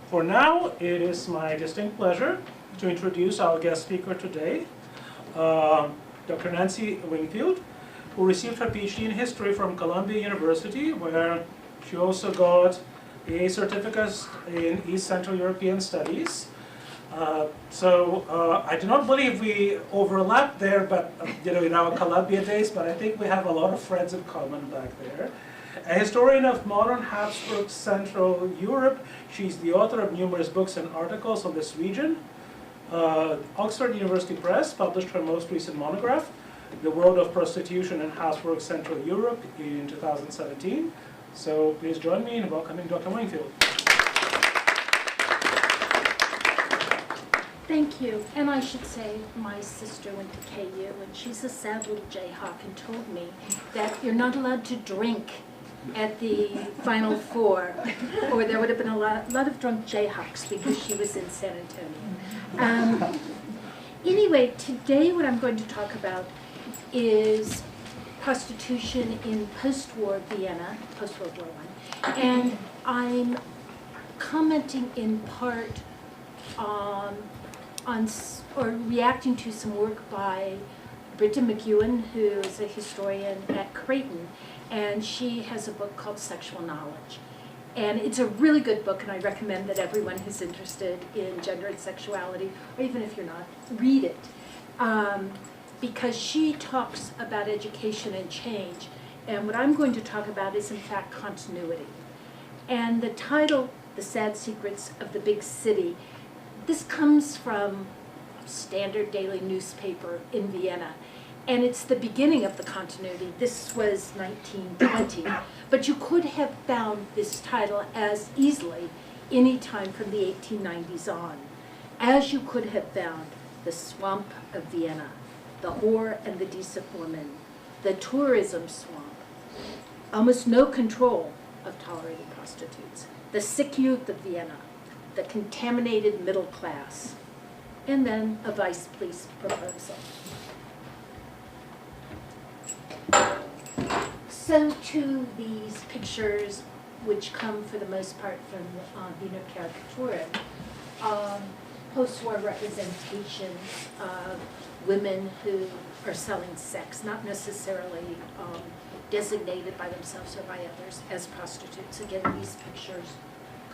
For now, it is my distinct pleasure to introduce our guest speaker today, Dr. Nancy Wingfield, who received her PhD in history from Columbia University, where she also got a certificate in East Central European Studies. I do not believe we overlap there, but in our Columbia days, but I think we have a lot of friends in common back there. A historian of modern Habsburg Central Europe, she's the author of numerous books and articles on this region. Oxford University Press published her most recent monograph, The World of Prostitution in Habsburg Central Europe, in 2017. So please join me in welcoming Dr. Wingfield. Thank you. And I should say my sister went to KU, and she's a sad little Jayhawk, and told me that you're not allowed to drink at the Final Four, or there would have been a lot of drunk Jayhawks because she was in San Antonio. Anyway, today what I'm going to talk about is prostitution in post-war Vienna, post-World War I, and I'm commenting in part or reacting to some work by Britta McEwen, who is a historian at Creighton, and she has a book called Sexual Knowledge. And it's a really good book, and I recommend that everyone who's interested in gender and sexuality, or even if you're not, read it. Because she talks about education and change, and what I'm going to talk about is in fact continuity. And the title, The Sad Secrets of the Big City, this comes from a standard daily newspaper in Vienna, and it's the beginning of the continuity. This was 1920, but you could have found this title as easily any time from the 1890s on, as you could have found The Swamp of Vienna, The Whore and the Decent Woman, The Tourism Swamp, Almost No Control of Tolerated Prostitutes, The Sick Youth of Vienna, The Contaminated Middle Class, and then a vice police proposal. So to these pictures, which come for the most part from Wiener Karikaturen, post-war representations of women who are selling sex, not necessarily designated by themselves or by others as prostitutes. Again, these pictures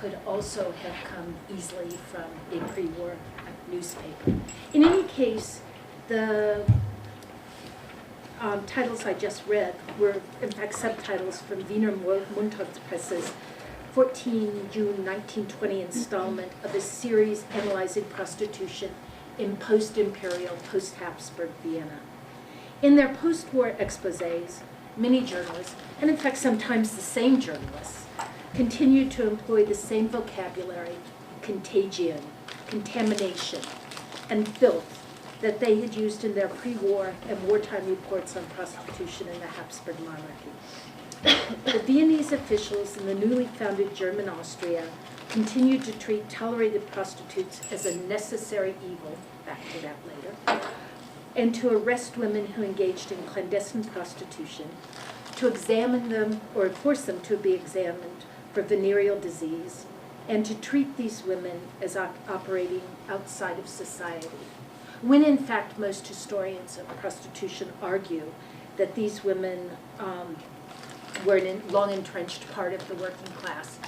could also have come easily from a pre-war newspaper. In any case, the titles I just read were, in fact, subtitles from Wiener Montagspresse's 14 June 1920 installment of a series analyzing prostitution in post-imperial, post-Habsburg Vienna. In their post-war exposés, many journalists, and in fact sometimes the same journalists, continued to employ the same vocabulary, contagion, contamination, and filth that they had used in their pre-war and wartime reports on prostitution in the Habsburg monarchy. The Viennese officials in the newly founded German Austria continued to treat tolerated prostitutes as a necessary evil, back to that later, and to arrest women who engaged in clandestine prostitution, to examine them or force them to be examined for venereal disease, and to treat these women as operating outside of society. When in fact most historians of prostitution argue that these women were a long entrenched part of the working class.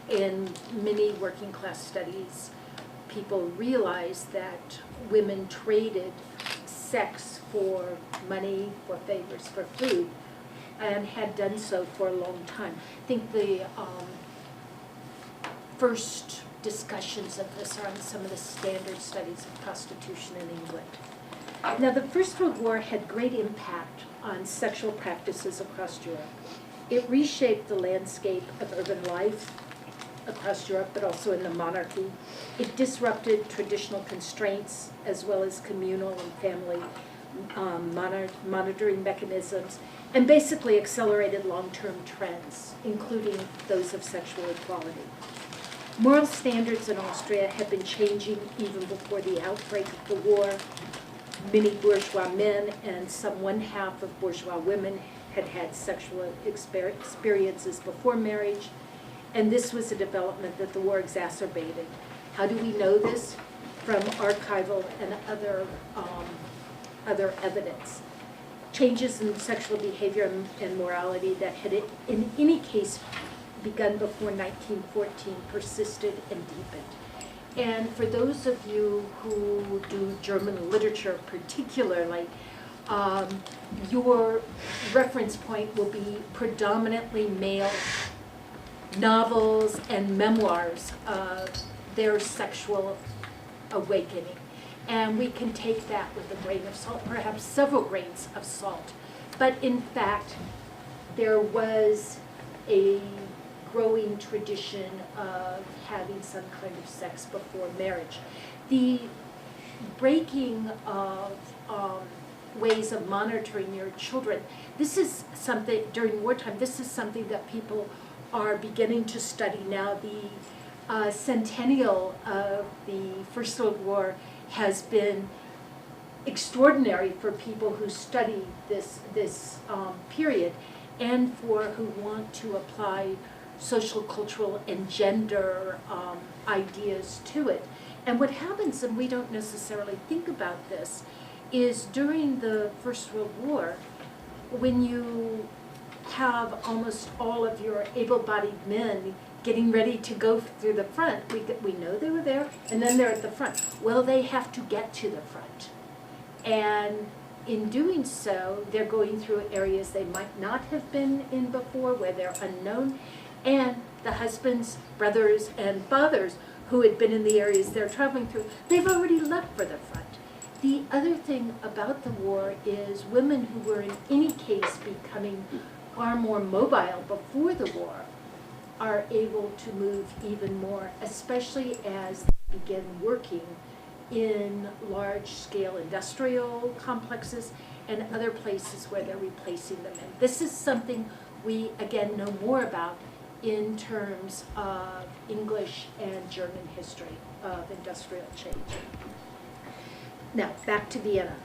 In many working class studies, people realize that women traded sex for money, for favors, for food, and had done so for a long time. I think the first discussions of this are in some of the standard studies of prostitution in England. Now, the First World War had great impact on sexual practices across Europe. It reshaped the landscape of urban life across Europe, but also in the monarchy. It disrupted traditional constraints as well as communal and family monitoring mechanisms, and basically accelerated long-term trends, including those of sexual equality. Moral standards in Austria had been changing even before the outbreak of the war. Many bourgeois men and some one-half of bourgeois women had had sexual experiences before marriage, And this was a development that the war exacerbated. How do we know this? From archival and other evidence. Changes in sexual behavior and morality that had in any case begun before 1914 persisted and deepened. And for those of you who do German literature particularly, your reference point will be predominantly male novels and memoirs of their sexual awakening. And we can take that with a grain of salt, perhaps several grains of salt. But in fact, there was a growing tradition of having some kind of sex before marriage. The breaking of ways of monitoring your children, this is something, during wartime, this is something that people are beginning to study now. The centennial of the First World War has been extraordinary for people who study this period and for who want to apply social, cultural, and gender ideas to it. And what happens, and we don't necessarily think about this, is during the First World War, when you have almost all of your able-bodied men getting ready to go through the front, we know they were there, and then they're at the front. Well, they have to get to the front. And in doing so, they're going through areas they might not have been in before, where they're unknown, and the husbands, brothers, and fathers who had been in the areas they're traveling through, they've already left for the front. The other thing about the war is women who were in any case becoming far more mobile before the war are able to move even more, especially as they begin working in large-scale industrial complexes and other places where they're replacing them. And this is something we, again, know more about in terms of English and German history of industrial change. Now, back to Vienna.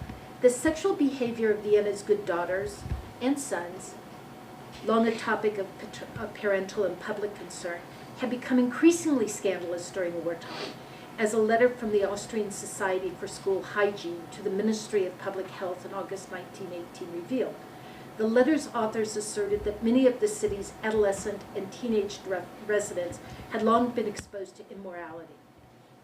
The sexual behavior of Vienna's good daughters and sons, long a topic of parental and public concern, had become increasingly scandalous during wartime, as a letter from the Austrian Society for School Hygiene to the Ministry of Public Health in August 1918 revealed. The letter's authors asserted that many of the city's adolescent and teenage residents had long been exposed to immorality.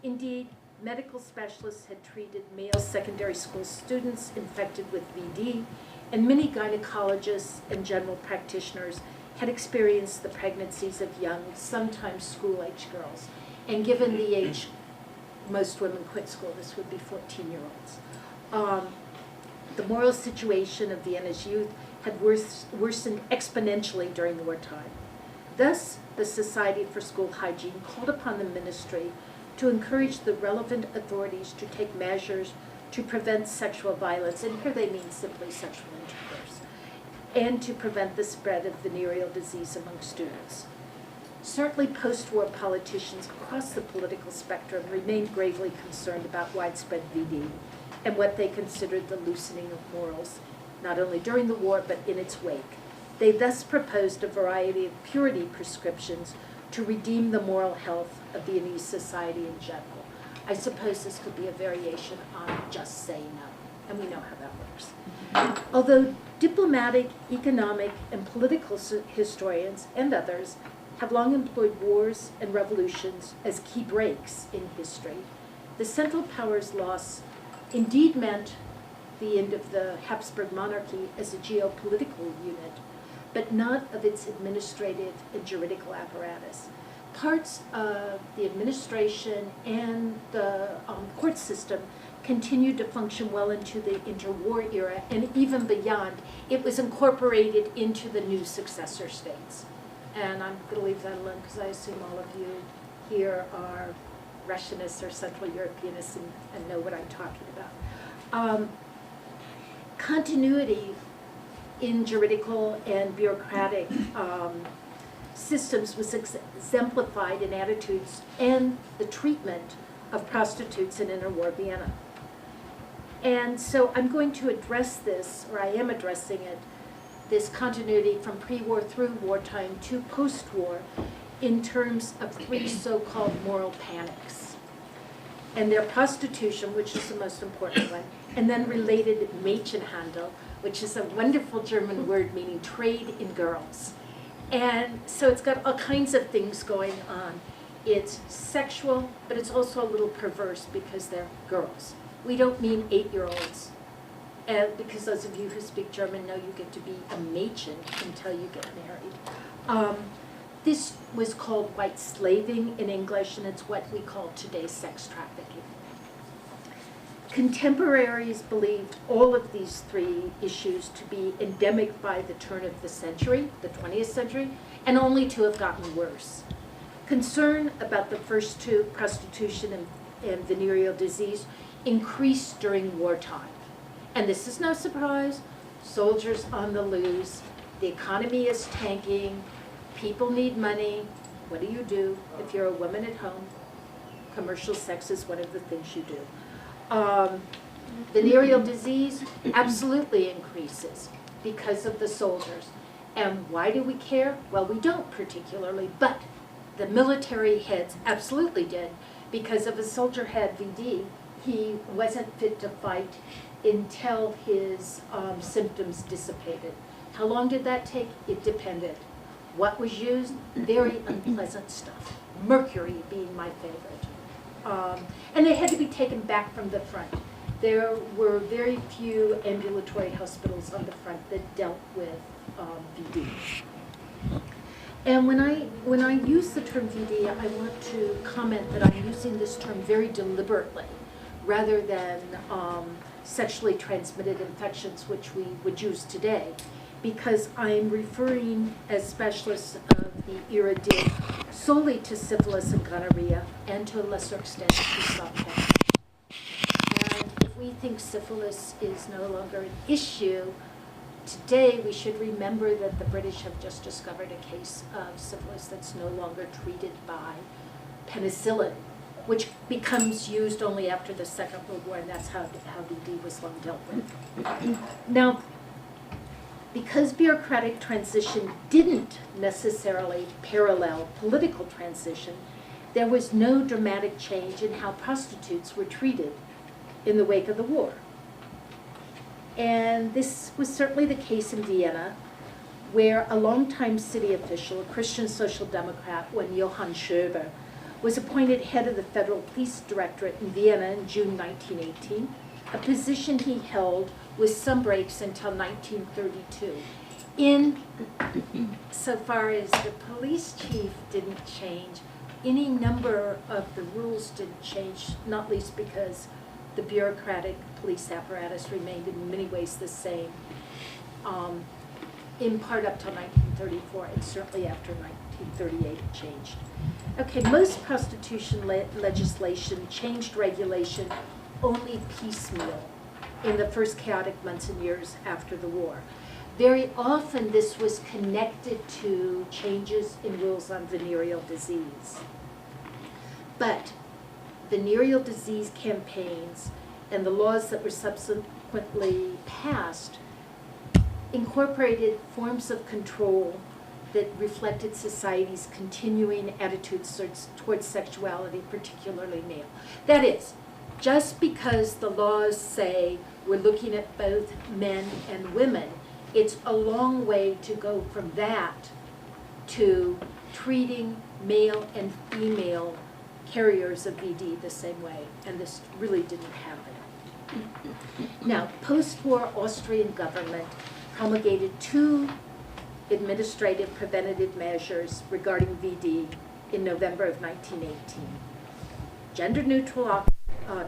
Indeed, medical specialists had treated male secondary school students infected with VD, and many gynecologists and general practitioners had experienced the pregnancies of young, sometimes school-age girls. And given the age most women quit school, this would be 14-year-olds. The moral situation of Vienna's youth had worsened exponentially during wartime. Thus, the Society for School Hygiene called upon the ministry to encourage the relevant authorities to take measures to prevent sexual violence, and here they mean simply sexual intercourse, and to prevent the spread of venereal disease among students. Certainly, post-war politicians across the political spectrum remained gravely concerned about widespread VD and what they considered the loosening of morals, not only during the war, but in its wake. They thus proposed a variety of purity prescriptions to redeem the moral health of Viennese society in general. I suppose this could be a variation on just say no, and we know how that works. Although diplomatic, economic, and political historians and others have long employed wars and revolutions as key breaks in history, the Central Powers' loss indeed meant the end of the Habsburg monarchy as a geopolitical unit, but not of its administrative and juridical apparatus. Parts of the administration and the court system continued to function well into the interwar era, and even beyond. It was incorporated into the new successor states. And I'm going to leave that alone because I assume all of you here are Russianists or Central Europeanists and know what I'm talking about. Continuity in juridical and bureaucratic systems was exemplified in attitudes and the treatment of prostitutes in interwar Vienna. And so I'm going to address this, or I am addressing it, this continuity from pre-war through wartime to post-war, in terms of three so-called moral panics. And they're prostitution, which is the most important one, and then related Mädchenhandel, which is a wonderful German word meaning trade in girls. And so it's got all kinds of things going on. It's sexual, but it's also a little perverse because they're girls. We don't mean 8-year-olds. And because those of you who speak German know you get to be a Mädchen until you get married. This was called white slaving in English, and it's what we call today sex trafficking. Contemporaries believed all of these three issues to be endemic by the turn of the century, the 20th century, and only to have gotten worse. Concern about the first two, prostitution and venereal disease, increased during wartime. And this is no surprise. Soldiers on the loose, the economy is tanking, people need money. What do? If you're a woman at home, commercial sex is one of the things you do. Venereal disease absolutely increases because of the soldiers. And why do we care? Well, we don't particularly, but the military heads absolutely did, because if a soldier had VD, he wasn't fit to fight until his symptoms dissipated. How long did that take? It depended. What was used? Very unpleasant stuff. Mercury being my favorite. And they had to be taken back from the front. There were very few ambulatory hospitals on the front that dealt with VD. And when I use the term VD, I want to comment that I'm using this term very deliberately, rather than sexually transmitted infections, which we would use today, because I'm referring, as specialists of the era did, solely to syphilis and gonorrhea, and to a lesser extent to soft. And if we think syphilis is no longer an issue, today we should remember that the British have just discovered a case of syphilis that's no longer treated by penicillin, which becomes used only after the Second World War, and that's how VD was long dealt with. Now, because bureaucratic transition didn't necessarily parallel political transition, there was no dramatic change in how prostitutes were treated in the wake of the war. And this was certainly the case in Vienna, where a longtime city official, a Christian Social Democrat, one Johann Schober, was appointed head of the Federal Police Directorate in Vienna in June 1918, a position he held with some breaks until 1932. In so far as the police chief didn't change, any number of the rules didn't change, not least because the bureaucratic police apparatus remained in many ways the same, in part up till 1934, and certainly after 1938 it changed. Okay, most prostitution legislation changed regulation only piecemeal in the first chaotic months and years after the war. Very often this was connected to changes in rules on venereal disease. But venereal disease campaigns and the laws that were subsequently passed incorporated forms of control that reflected society's continuing attitudes towards sexuality, particularly male. That is, just because the laws say we're looking at both men and women, it's a long way to go from that to treating male and female carriers of VD the same way, and this really didn't happen. Now, post-war Austrian government promulgated 2 administrative preventative measures regarding VD in November of 1918. Gender-neutral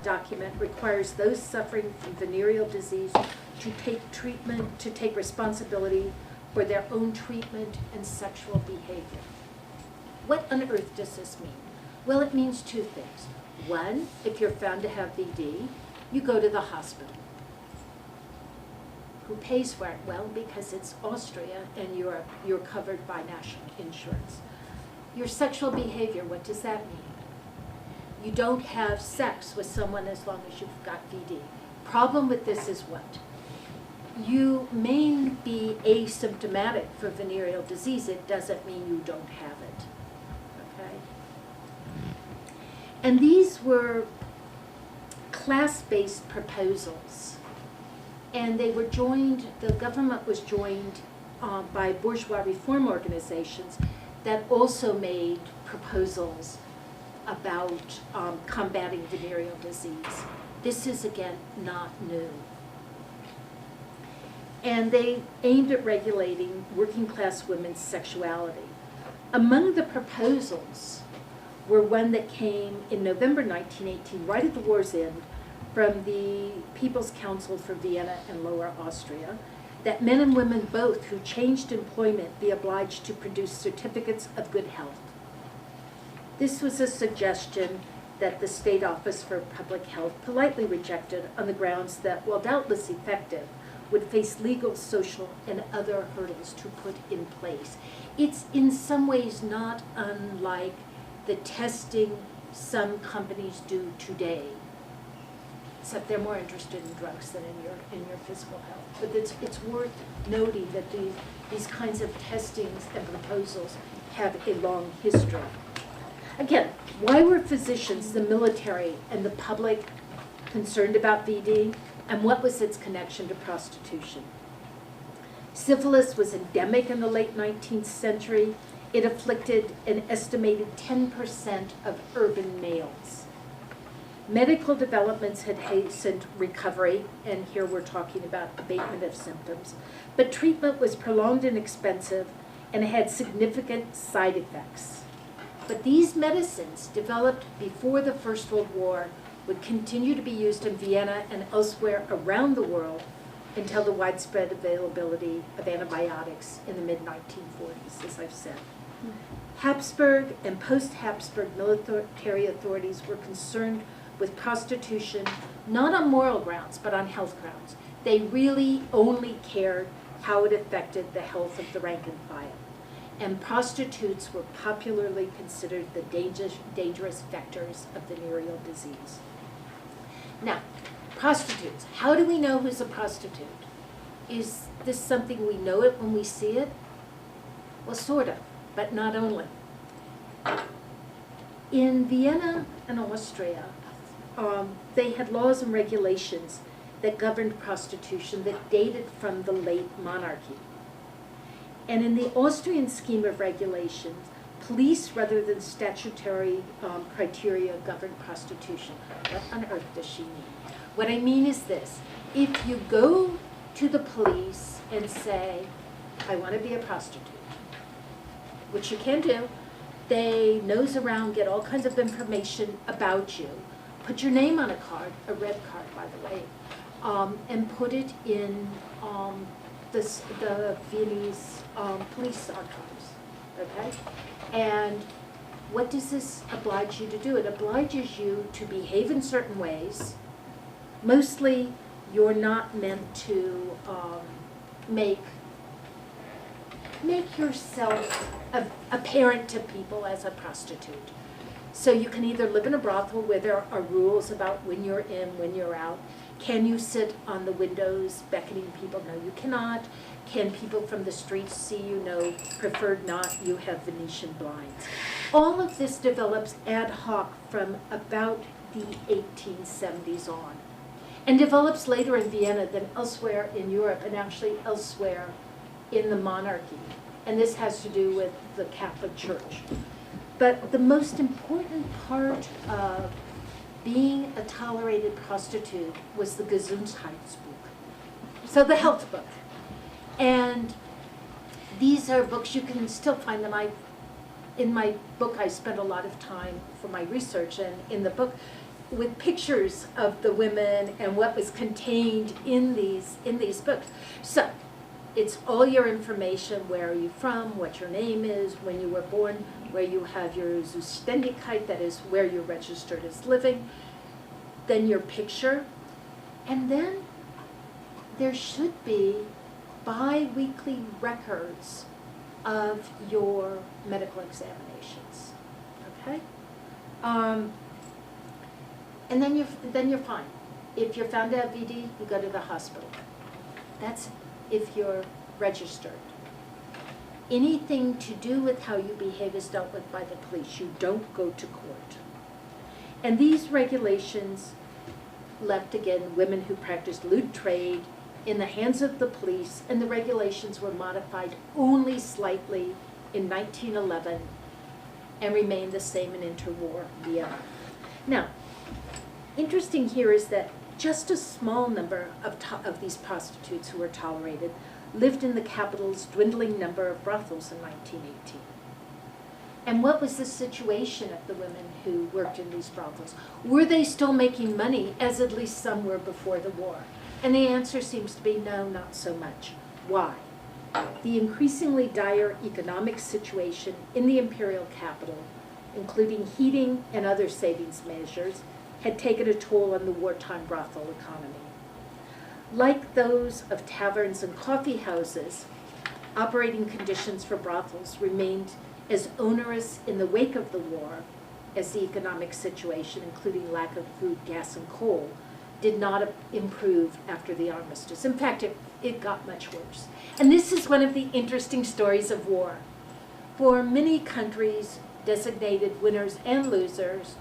document requires those suffering from venereal disease to take responsibility for their own treatment and sexual behavior. What on earth does this mean? Well, it means 2 things. One, if you're found to have VD, you go to the hospital. Who pays for it? Well, because it's Austria and you're covered by national insurance. Your sexual behavior, what does that mean? You don't have sex with someone as long as you've got VD. Problem with this is what? You may be asymptomatic for venereal disease. It doesn't mean you don't have it. And these were class-based proposals. And they were joined, the government was joined by bourgeois reform organizations that also made proposals about combating venereal disease. This is, again, not new. And they aimed at regulating working class women's sexuality. Among the proposals were one that came in November 1918, right at the war's end, from the People's Council for Vienna and Lower Austria, that men and women both who changed employment be obliged to produce certificates of good health. This was a suggestion that the State Office for Public Health politely rejected on the grounds that, while doubtless effective, would face legal, social, and other hurdles to put in place. It's in some ways not unlike the testing some companies do today, except they're more interested in drugs than in your physical health. But it's worth noting that these kinds of testings and proposals have a long history. Again, why were physicians, the military, and the public concerned about VD, and what was its connection to prostitution? Syphilis was endemic in the late 19th century. It afflicted an estimated 10% of urban males. Medical developments had hastened recovery, and here we're talking about abatement of symptoms, but treatment was prolonged and expensive and had significant side effects. But these medicines, developed before the First World War, would continue to be used in Vienna and elsewhere around the world until the widespread availability of antibiotics in the mid-1940s, as I've said. Habsburg and post-Habsburg military authorities were concerned with prostitution, not on moral grounds, but on health grounds. They really only cared how it affected the health of the rank and file. And prostitutes were popularly considered the dangerous vectors of venereal disease. Now, prostitutes. How do we know who's a prostitute? Is this something we know it when we see it? Well, sort of, but not only. In Vienna and Austria, they had laws and regulations that governed prostitution that dated from the late monarchy. And in the Austrian scheme of regulations, police rather than statutory criteria govern prostitution. What on earth does she mean? What I mean is this: if you go to the police and say, I want to be a prostitute, which you can do, they nose around, get all kinds of information about you, put your name on a card, a red card by the way, and put it in the Viennese police archives, okay? And what does this oblige you to do? It obliges you to behave in certain ways. Mostly, you're not meant to make yourself apparent to people as a prostitute. So you can either live in a brothel where there are rules about when you're in, when you're out. Can you sit on the windows beckoning people? No, you cannot. Can people from the streets see you? No, preferred not. You have Venetian blinds. All of this develops ad hoc from about the 1870s on, and develops later in Vienna than elsewhere in Europe, and actually elsewhere in the monarchy. And this has to do with the Catholic Church. But the most important part of being a tolerated prostitute was the Gesundheitsbuch, so the health book. And these are books, you can still find them. In my book, I spent a lot of time for my research, and in the book, with pictures of the women and what was contained in these books. So it's all your information: where are you from, what your name is, when you were born, where you have your Zuständigkeit, that is where you're registered as living, then your picture, and then there should be bi-weekly records of your medical examinations, okay? And then you're fine. If you're found to have VD, you go to the hospital. That's if you're registered. Anything to do with how you behave is dealt with by the police. You don't go to court. And these regulations left, again, women who practiced lewd trade in the hands of the police, and the regulations were modified only slightly in 1911 and remained the same in interwar Vienna. Now, interesting here is that just a small number of these prostitutes who were tolerated lived in the capital's dwindling number of brothels in 1918. And what was the situation of the women who worked in these brothels? Were they still making money, as at least some were before the war? And the answer seems to be no, not so much. Why? The increasingly dire economic situation in the imperial capital, including heating and other savings measures, had taken a toll on the wartime brothel economy. Like those of taverns and coffee houses, operating conditions for brothels remained as onerous in the wake of the war as the economic situation, including lack of food, gas, and coal, did not improve after the armistice. In fact, it got much worse. And this is one of the interesting stories of war. For many countries designated winners and losers,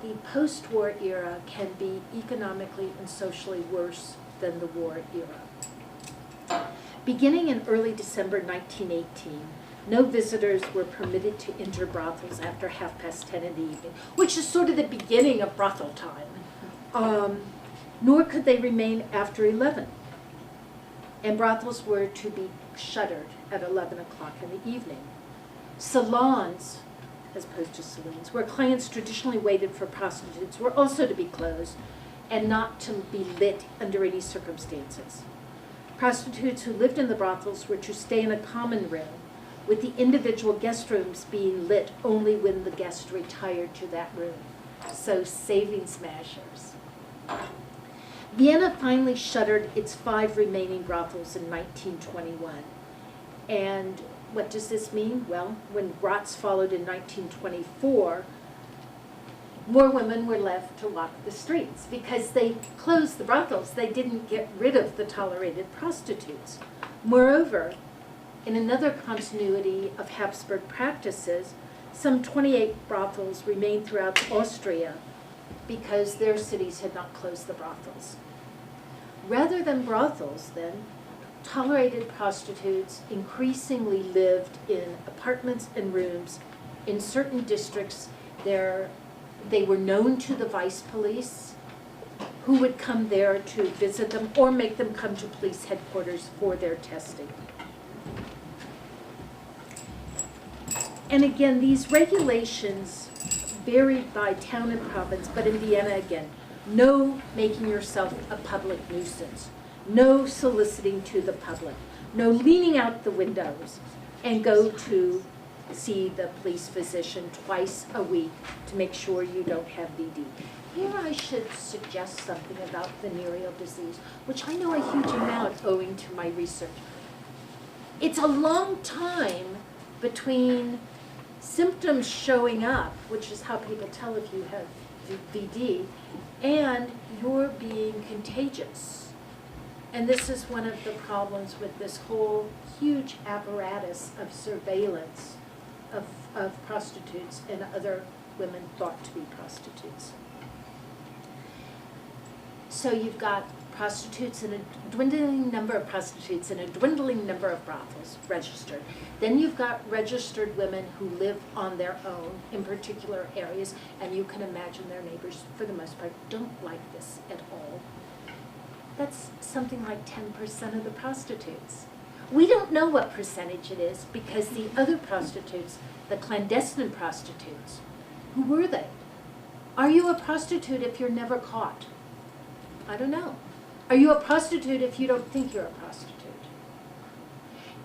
the post-war era can be economically and socially worse than the war era. Beginning in early December 1918, no visitors were permitted to enter brothels after 10:30 in the evening, which is sort of the beginning of brothel time, nor could they remain after 11. And brothels were to be shuttered at 11 o'clock in the evening. Salons, as opposed to saloons, where clients traditionally waited for prostitutes, were also to be closed and not to be lit under any circumstances. Prostitutes who lived in the brothels were to stay in a common room, with the individual guest rooms being lit only when the guest retired to that room. So savings measures. Vienna finally shuttered its 5 remaining brothels in 1921. And what does this mean? Well, when Graz followed in 1924, more women were left to walk the streets because they closed the brothels. They didn't get rid of the tolerated prostitutes. Moreover, in another continuity of Habsburg practices, some 28 brothels remained throughout Austria because their cities had not closed the brothels. Rather than brothels, then, tolerated prostitutes increasingly lived in apartments and rooms. In certain districts, they were known to the vice police, who would come there to visit them or make them come to police headquarters for their testing. And again, these regulations varied by town and province, but in Vienna, again, no making yourself a public nuisance, no soliciting to the public, no leaning out the windows, and go to see the police physician twice a week to make sure you don't have VD. Here I should suggest something about venereal disease, which I know a huge amount owing to my research. It's a long time between symptoms showing up, which is how people tell if you have VD, and you're being contagious. And this is one of the problems with this whole huge apparatus of surveillance of prostitutes and other women thought to be prostitutes. So you've got prostitutes and a dwindling number of prostitutes and a dwindling number of brothels registered. Then you've got registered women who live on their own in particular areas, and you can imagine their neighbors, for the most part, don't like this at all. That's something like 10% of the prostitutes. We don't know what percentage it is because the other prostitutes, the clandestine prostitutes, who were they? Are you a prostitute if you're never caught? I don't know. Are you a prostitute if you don't think you're a prostitute?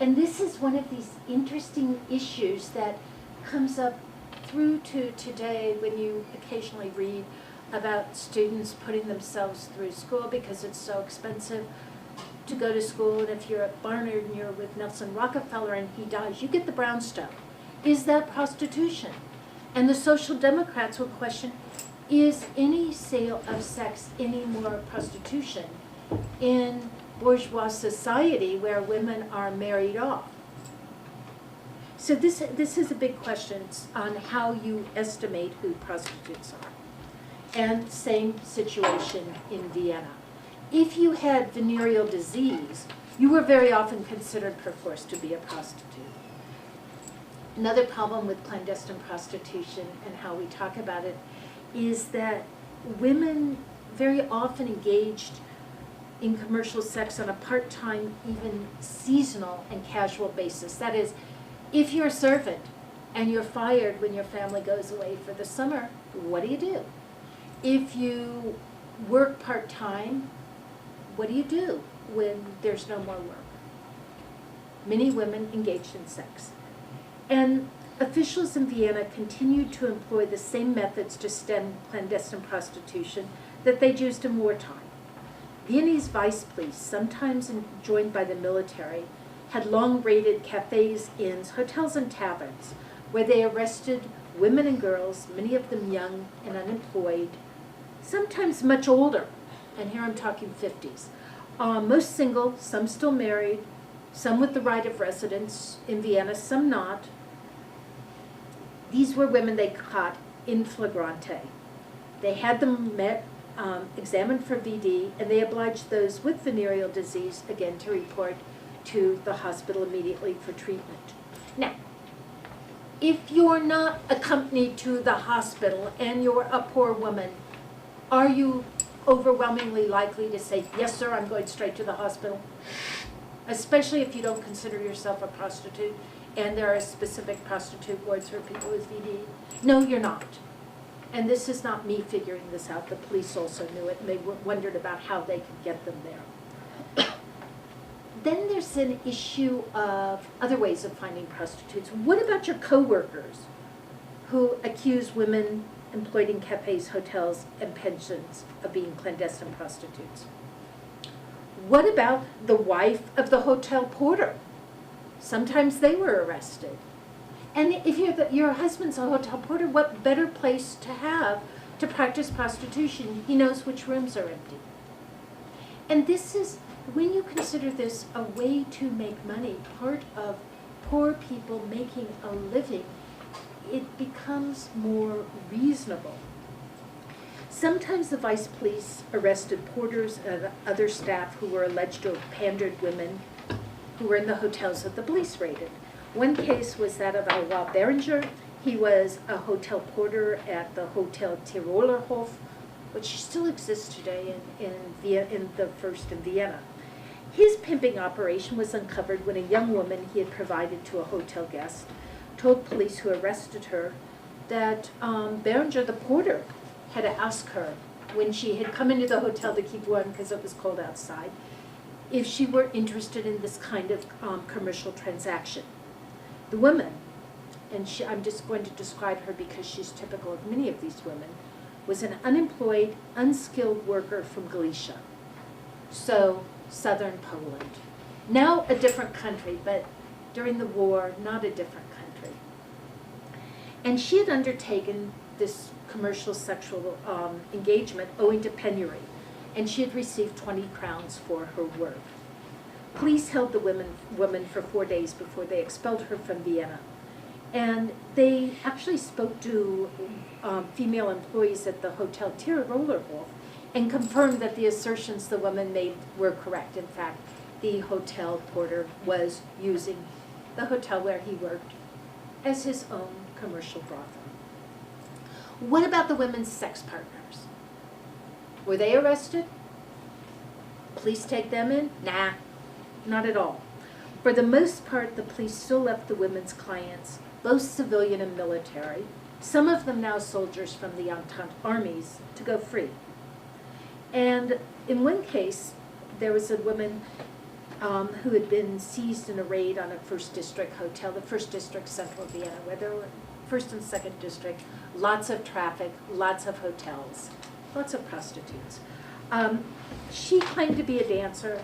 And this is one of these interesting issues that comes up through to today when you occasionally read about students putting themselves through school because it's so expensive to go to school. And if you're at Barnard and you're with Nelson Rockefeller and he dies, you get the brownstone. Is that prostitution? And the Social Democrats will question, is any sale of sex any more prostitution in bourgeois society where women are married off? So this is a big question on how you estimate who prostitutes are. And same situation in Vienna. If you had venereal disease, you were very often considered perforce to be a prostitute. Another problem with clandestine prostitution and how we talk about it is that women very often engaged in commercial sex on a part-time, even seasonal and casual basis. That is, if you're a servant and you're fired when your family goes away for the summer, what do you do? If you work part-time, what do you do when there's no more work? Many women engaged in sex. And officials in Vienna continued to employ the same methods to stem clandestine prostitution that they'd used in wartime. Viennese vice police, sometimes joined by the military, had long raided cafes, inns, hotels, and taverns, where they arrested women and girls, many of them young and unemployed, sometimes much older, and here I'm talking 50s. Most single, some still married, some with the right of residence in Vienna, some not. These were women they caught in flagrante. They had them examined for VD, and they obliged those with venereal disease, again, to report to the hospital immediately for treatment. Now, if you're not accompanied to the hospital and you're a poor woman, are you overwhelmingly likely to say, yes, sir, I'm going straight to the hospital? Especially if you don't consider yourself a prostitute and there are specific prostitute wards for people with VD. No, you're not. And this is not me figuring this out. The police also knew it, and they wondered about how they could get them there. Then there's an issue of other ways of finding prostitutes. What about your coworkers who accuse women employed in cafes, hotels, and pensions of being clandestine prostitutes? What about the wife of the hotel porter? Sometimes they were arrested. And if your husband's a hotel porter, what better place to have to practice prostitution? He knows which rooms are empty. And this is, when you consider this a way to make money, part of poor people making a living, it becomes more reasonable. Sometimes the vice police arrested porters and other staff who were alleged to have pandered women who were in the hotels that the police raided. One case was that of Alwa Berenger. He was a hotel porter at the Hotel Tirolerhof, which still exists today in the first in Vienna. His pimping operation was uncovered when a young woman he had provided to a hotel guest told police who arrested her that Berenger, the porter, had asked her when she had come into the hotel to keep warm because it was cold outside, if she were interested in this kind of commercial transaction. The woman, and I'm just going to describe her because she's typical of many of these women, was an unemployed, unskilled worker from Galicia, so southern Poland. Now a different country, but during the war, not a different country. And she had undertaken this commercial sexual engagement owing to penury, and she had received 20 crowns for her work. Police held the woman for 4 days before they expelled her from Vienna. And they actually spoke to female employees at the Hotel Tirolerhof and confirmed that the assertions the woman made were correct. In fact, the hotel porter was using the hotel where he worked as his own commercial brothel. What about the women's sex partners? Were they arrested? Police take them in? Nah, not at all. For the most part, the police still left the women's clients, both civilian and military, some of them now soldiers from the Entente armies, to go free. And in one case, there was a woman who had been seized in a raid on a 1st District hotel, the 1st District, Central Vienna, where there were 1st and 2nd District, lots of traffic, lots of hotels, lots of prostitutes. She claimed to be a dancer.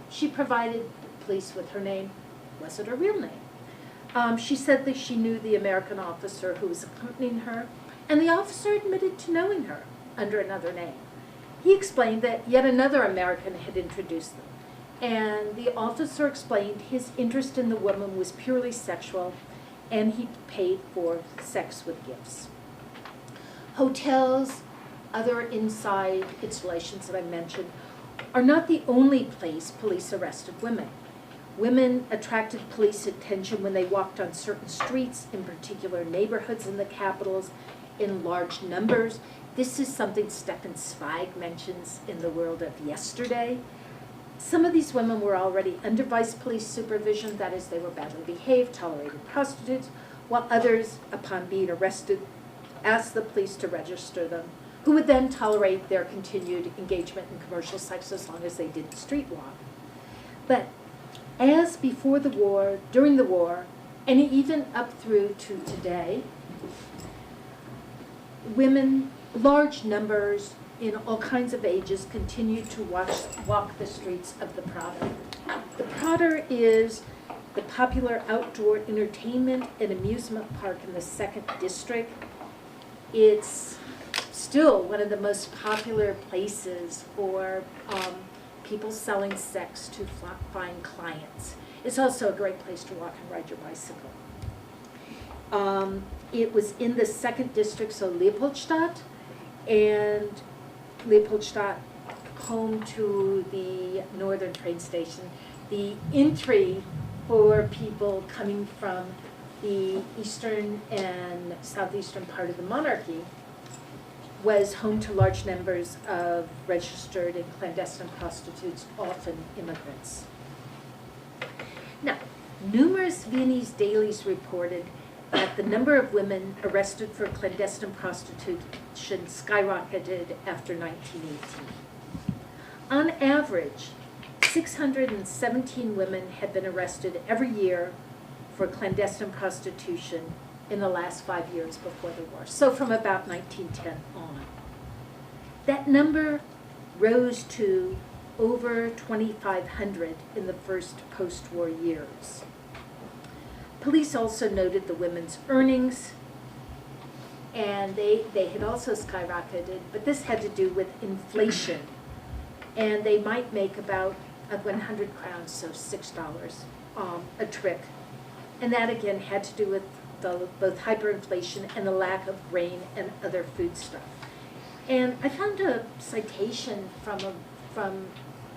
She provided the police with her name. Was it her real name? She said that she knew the American officer who was accompanying her, and the officer admitted to knowing her under another name. He explained that yet another American had introduced them, and the officer explained his interest in the woman was purely sexual, and he paid for sex with gifts. Hotels, other inside installations that I mentioned, are not the only place police arrested women. Women attracted police attention when they walked on certain streets, in particular neighborhoods in the capitals, in large numbers. This is something Stefan Zweig mentions in The World of Yesterday. Some of these women were already under vice police supervision, that is, they were badly behaved, tolerated prostitutes, while others, upon being arrested, asked the police to register them, who would then tolerate their continued engagement in commercial sex as long as they didn't street walk. But as before the war, during the war, and even up through to today, women, large numbers, in all kinds of ages, continue to walk the streets of the Prater. The Prater is the popular outdoor entertainment and amusement park in the 2nd District. It's still one of the most popular places for people selling sex to find clients. It's also a great place to walk and ride your bicycle. It was in the 2nd District, so Leopoldstadt, and Leopoldstadt, home to the northern train station. The entry for people coming from the eastern and southeastern part of the monarchy was home to large numbers of registered and clandestine prostitutes, often immigrants. Now, numerous Viennese dailies reported that the number of women arrested for clandestine prostitution skyrocketed after 1918. On average, 617 women had been arrested every year for clandestine prostitution in the last 5 years before the war, so from about 1910 on. That number rose to over 2,500 in the first post-war years. Police also noted the women's earnings, and they had also skyrocketed, but this had to do with inflation. And they might make about 100 crowns, so $6 a trick. And that again had to do with both hyperinflation and the lack of grain and other foodstuff. And I found a citation from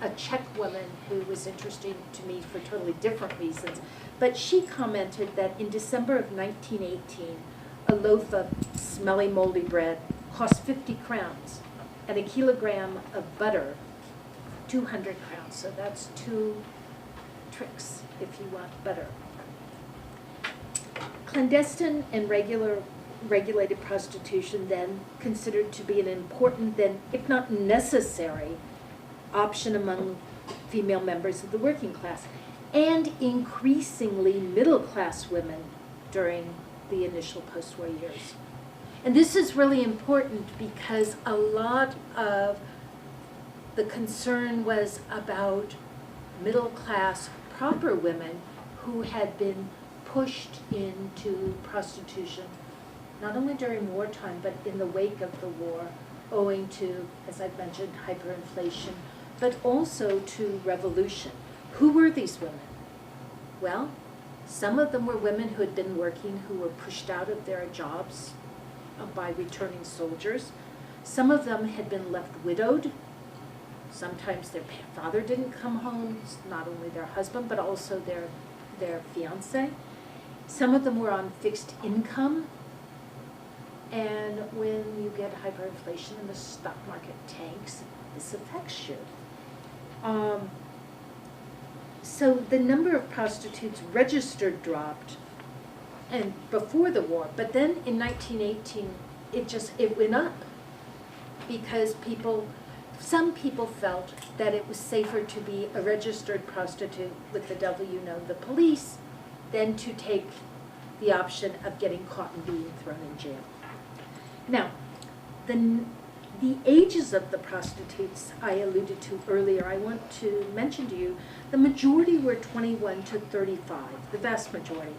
a Czech woman who was interesting to me for totally different reasons. But she commented that in December of 1918, a loaf of smelly, moldy bread cost 50 crowns, and a kilogram of butter, 200 crowns. So that's 2 tricks if you want butter. Clandestine and regulated prostitution then considered to be an important, then if not necessary, option among female members of the working class, and increasingly middle-class women during the initial post-war years. And this is really important because a lot of the concern was about middle-class proper women who had been pushed into prostitution, not only during wartime, but in the wake of the war, owing to, as I've mentioned, hyperinflation, but also to revolution. Who were these women? Well, some of them were women who had been working, who were pushed out of their jobs by returning soldiers. Some of them had been left widowed. Sometimes their father didn't come home, not only their husband, but also their fiancé. Some of them were on fixed income. And when you get hyperinflation and the stock market tanks, this affects you. So the number of prostitutes registered dropped, and before the war, but then in 1918, it went up because some people felt that it was safer to be a registered prostitute with the the police, than to take the option of getting caught and being thrown in jail. Now, the ages of the prostitutes I alluded to earlier, I want to mention to you, the majority were 21 to 35, the vast majority.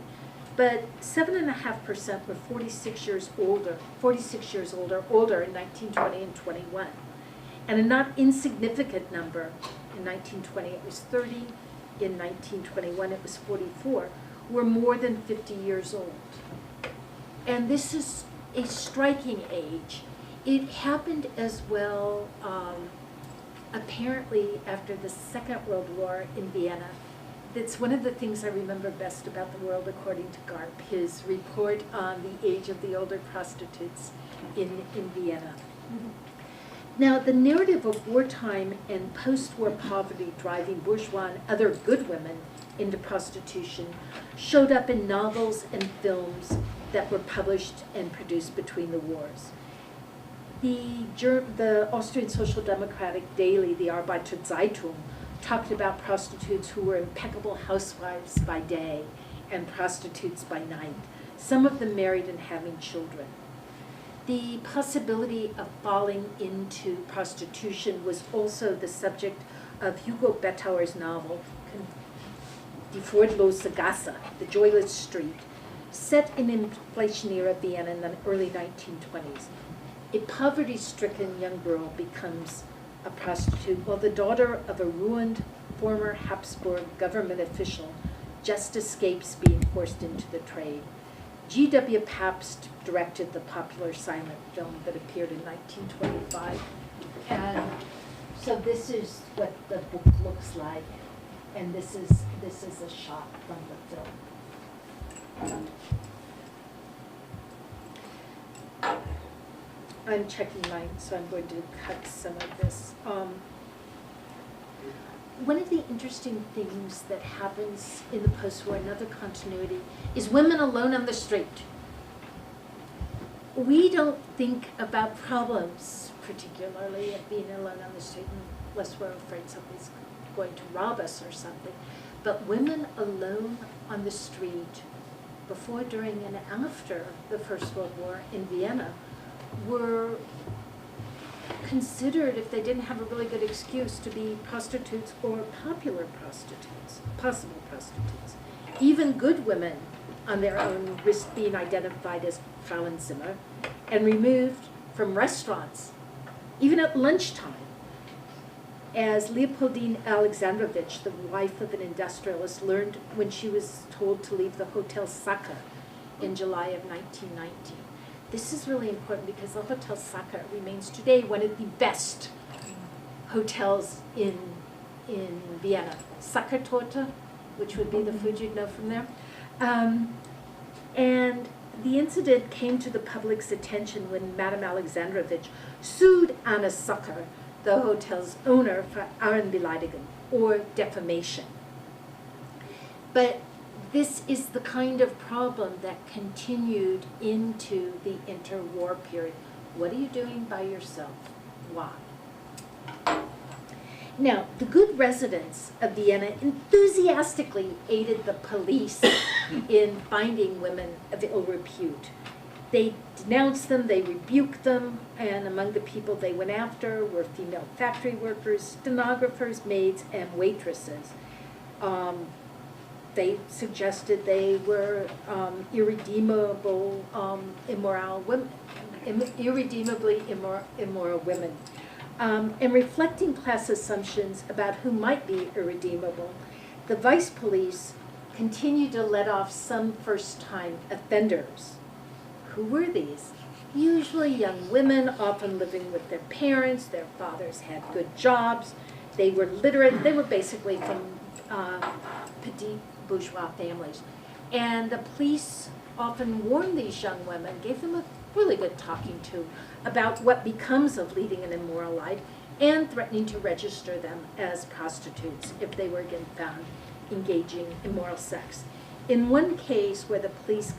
But 7.5% were 46 years older in 1920 and 21. And a not insignificant number, in 1920 it was 30, in 1921 it was 44, were more than 50 years old. And this is a striking age. It happened as well, apparently after the Second World War in Vienna. That's one of the things I remember best about the world according to Garp, his report on the age of the older prostitutes in Vienna. Now, the narrative of wartime and post-war poverty driving bourgeois and other good women into prostitution showed up in novels and films that were published and produced between the wars. The Austrian Social Democratic daily, the Arbeiter Zeitung, talked about prostitutes who were impeccable housewives by day and prostitutes by night, some of them married and having children. The possibility of falling into prostitution was also the subject of Hugo Bettauer's novel, Die Freudlose Gasse, The Joyless Street, set in inflation era Vienna in the early 1920s. A poverty-stricken young girl becomes a prostitute while the daughter of a ruined former Habsburg government official just escapes being forced into the trade. G.W. Pabst directed the popular silent film that appeared in 1925. And so this is what the book looks like, and this is a shot from the film. I'm checking mine, so I'm going to cut some of this. One of the interesting things that happens in the post-war, another continuity, is women alone on the street. We don't think about problems, particularly of being alone on the street, unless we're afraid somebody's going to rob us or something. But women alone on the street, before, during, and after the First World War in Vienna, were considered, if they didn't have a really good excuse, to be prostitutes or popular prostitutes, possible prostitutes. Even good women on their own risked being identified as Frauenzimmer and removed from restaurants, even at lunchtime. As Leopoldina Alexandrovich, the wife of an industrialist, learned when she was told to leave the Hotel Sacher in July of 1919. This is really important because the Hotel Sacher remains today one of the best hotels in Vienna. Sachertorte, which would be the food you'd know from there. And the incident came to the public's attention when Madame Alexandrovich sued Anna Sacher, the hotel's owner, for Ehrenbeleidigung, or defamation. But this is the kind of problem that continued into the interwar period. What are you doing by yourself? Why? Now, the good residents of Vienna enthusiastically aided the police in finding women of ill repute. They denounced them, they rebuked them, and among the people they went after were female factory workers, stenographers, maids, and waitresses. They suggested they were irredeemable, immoral women, irredeemably immoral women. And reflecting class assumptions about who might be irredeemable, the vice police continued to let off some first-time offenders. Who were these? Usually young women, often living with their parents. Their fathers had good jobs. They were literate. They were basically from petit bourgeois families. And the police often warned these young women, gave them a really good talking to about what becomes of leading an immoral life and threatening to register them as prostitutes if they were again found engaging in immoral sex. In one case where the police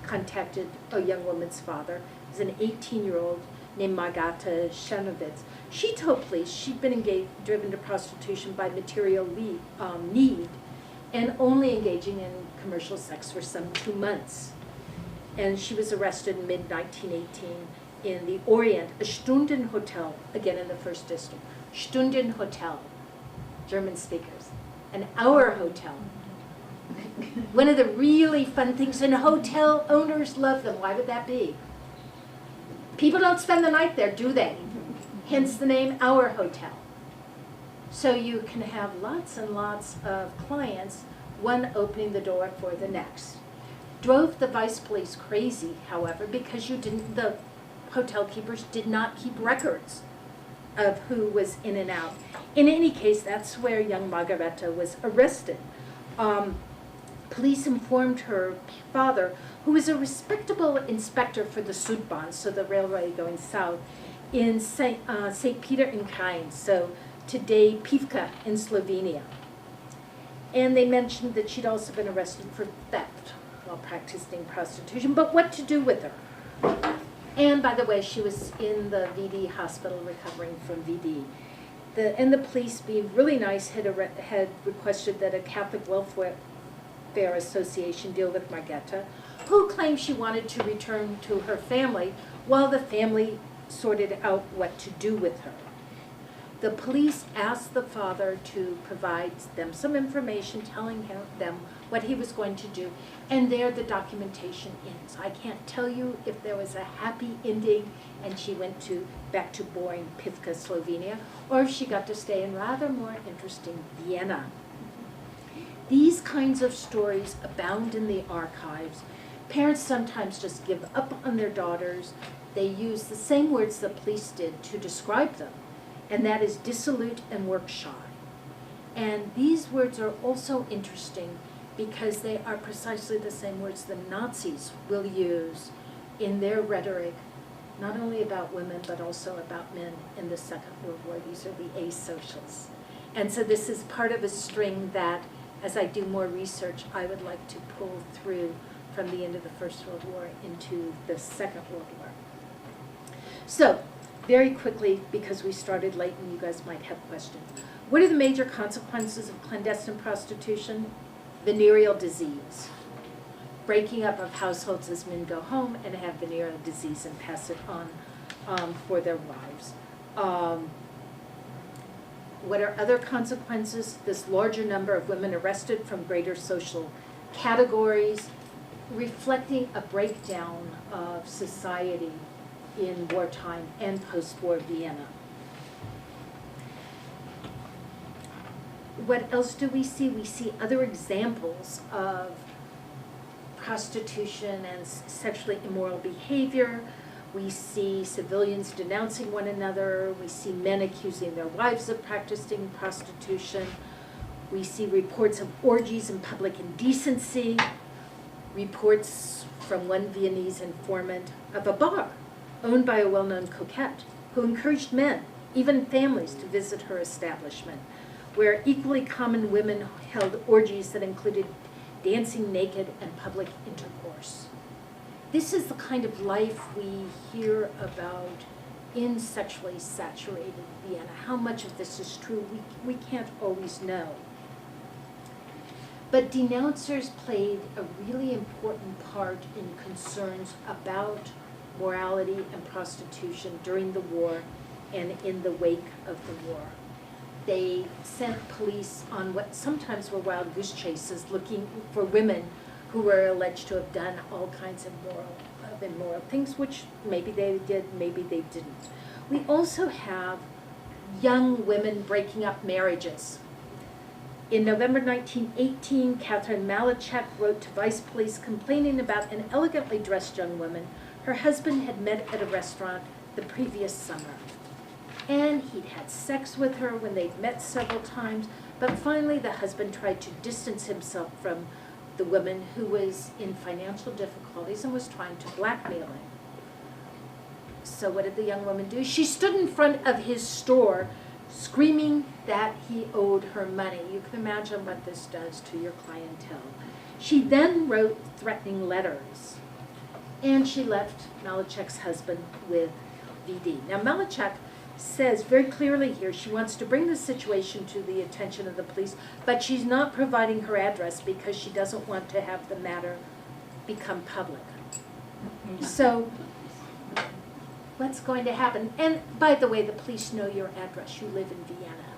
contacted a young woman's father, it was an 18-year-old named Margaret Shanovitz. She told police she'd been driven to prostitution by material need and only engaging in commercial sex for some 2 months. And she was arrested in mid-1918 in the Orient, a Stunden Hotel, again in the First District. Stunden Hotel, German speakers, an hour hotel. One of the really fun things, and hotel owners love them. Why would that be? People don't spend the night there, do they? Hence the name Hour Hotel. So you can have lots and lots of clients one opening the door for the next. Drove the vice police crazy, however, because the hotel keepers did not keep records of who was in and out. In any case, that's where young Margareta was arrested. Police informed her father, who was a respectable inspector for the Südbahn, so the railway going south, in St. Peter in Krain, so today Pivka in Slovenia. And they mentioned that she'd also been arrested for theft while practicing prostitution, but what to do with her? And by the way, she was in the VD hospital recovering from VD. And the police, being really nice, had requested that a Catholic Welfare Association deal with Margareta, who claimed she wanted to return to her family while the family sorted out what to do with her. The police asked the father to provide them some information telling them what he was going to do, and there the documentation ends. I can't tell you if there was a happy ending and she went back to boring Pivka, Slovenia, or if she got to stay in rather more interesting Vienna. These kinds of stories abound in the archives. Parents sometimes just give up on their daughters. They use the same words the police did to describe them, and that is dissolute and work shy. And these words are also interesting because they are precisely the same words the Nazis will use in their rhetoric, not only about women, but also about men in the Second World War. These are the asocials. And so this is part of a string that, as I do more research, I would like to pull through from the end of the First World War into the Second World War. So, very quickly, because we started late and you guys might have questions. What are the major consequences of clandestine prostitution? Venereal disease. Breaking up of households as men go home and have venereal disease and pass it on for their wives. What are other consequences? This larger number of women arrested from greater social categories, reflecting a breakdown of society in wartime and post-war Vienna. What else do we see? We see other examples of prostitution and sexually immoral behavior. We see civilians denouncing one another. We see men accusing their wives of practicing prostitution. We see reports of orgies and public indecency. Reports from one Viennese informant of a bar owned by a well-known coquette who encouraged men, even families, to visit her establishment, where equally common women held orgies that included dancing naked and public intercourse. This is the kind of life we hear about in sexually saturated Vienna. How much of this is true, we can't always know. But denouncers played a really important part in concerns about morality and prostitution during the war and in the wake of the war. They sent police on what sometimes were wild goose chases looking for women who were alleged to have done all kinds of immoral things, which maybe they did, maybe they didn't. We also have young women breaking up marriages. In November 1918, Catherine Malachek wrote to vice police complaining about an elegantly dressed young woman her husband had met at a restaurant the previous summer. And he'd had sex with her when they'd met several times, but finally the husband tried to distance himself from the woman who was in financial difficulties and was trying to blackmail him. So what did the young woman do? She stood in front of his store screaming that he owed her money. You can imagine what this does to your clientele. She then wrote threatening letters, and she left Malachek's husband with VD. Now Malachek says very clearly here she wants to bring the situation to the attention of the police, but she's not providing her address because she doesn't want to have the matter become public. So what's going to happen? And by the way, the police know your address. You live in Vienna.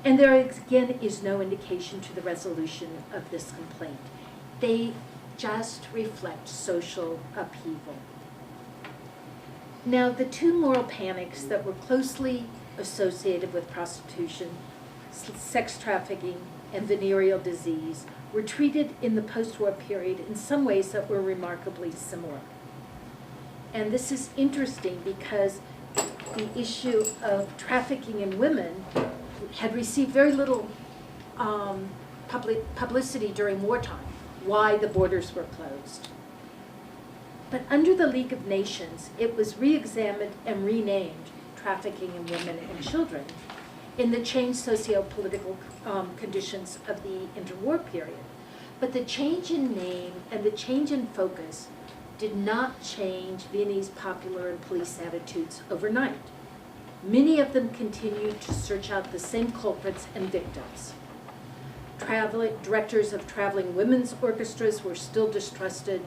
And there again is no indication to the resolution of this complaint. They just reflect social upheaval. Now, the two moral panics that were closely associated with prostitution, sex trafficking, and venereal disease were treated in the post-war period in some ways that were remarkably similar. And this is interesting because the issue of trafficking in women had received very little publicity during wartime, why the borders were closed. But under the League of Nations, it was re-examined and renamed trafficking in women and children in the changed socio-political conditions of the interwar period. But the change in name and the change in focus did not change Viennese popular and police attitudes overnight. Many of them continued to search out the same culprits and victims. Directors of traveling women's orchestras were still distrusted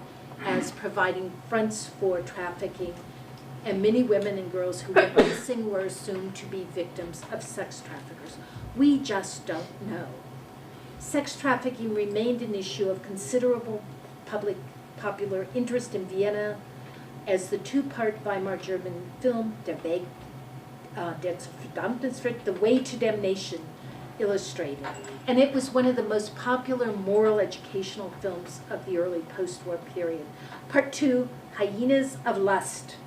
as providing fronts for trafficking, and many women and girls who went missing were assumed to be victims of sex traffickers. We just don't know. Sex trafficking remained an issue of considerable popular interest in Vienna, as the two-part Weimar German film, Der Verdammnisschritt, The Way to Damnation, illustrated. And it was one of the most popular moral educational films of the early post-war period. Part 2, Hyenas of Lust,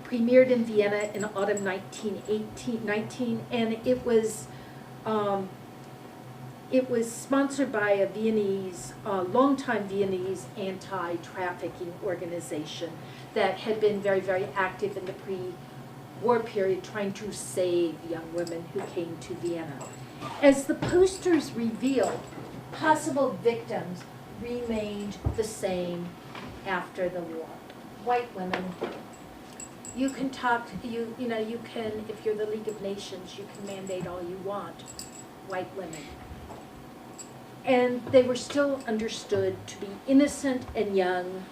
premiered in Vienna in autumn 19, and it was sponsored by a longtime Viennese anti-trafficking organization that had been very, very active in the pre-war period trying to save young women who came to Vienna. As the posters revealed, possible victims remained the same after the war. White women. You can talk, you can, if you're the League of Nations, you can mandate all you want. White women. And they were still understood to be innocent and young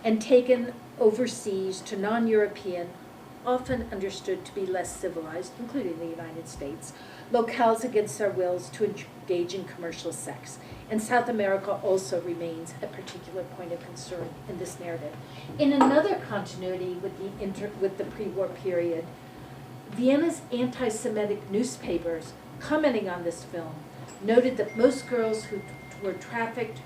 and taken overseas to non-European, often understood to be less civilized, including the United States, locales against their wills to engage in commercial sex. And South America also remains a particular point of concern in this narrative. In another continuity with the pre-war period, Vienna's anti-Semitic newspapers, commenting on this film, noted that most girls who were trafficked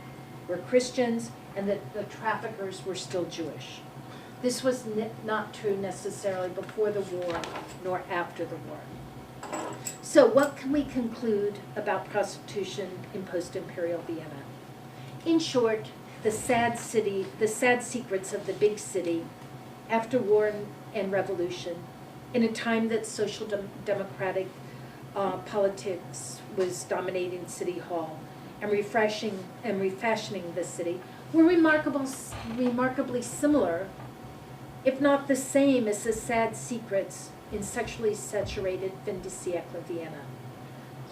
were Christians and that the traffickers were still Jewish. This was not true necessarily before the war nor after the war. So what can we conclude about prostitution in post-imperial Vienna? In short, the sad secrets of the big city after war and revolution, in a time that social democratic politics was dominating City Hall and refashioning the city, were remarkably similar, if not the same, as the sad secrets in sexually saturated fin de siècle Vienna.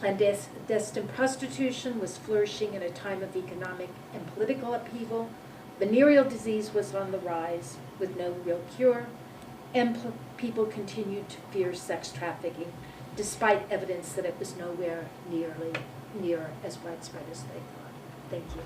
Clandestine prostitution was flourishing in a time of economic and political upheaval. Venereal disease was on the rise with no real cure, and people continued to fear sex trafficking, despite evidence that it was nowhere near as widespread as they thought. Thank you.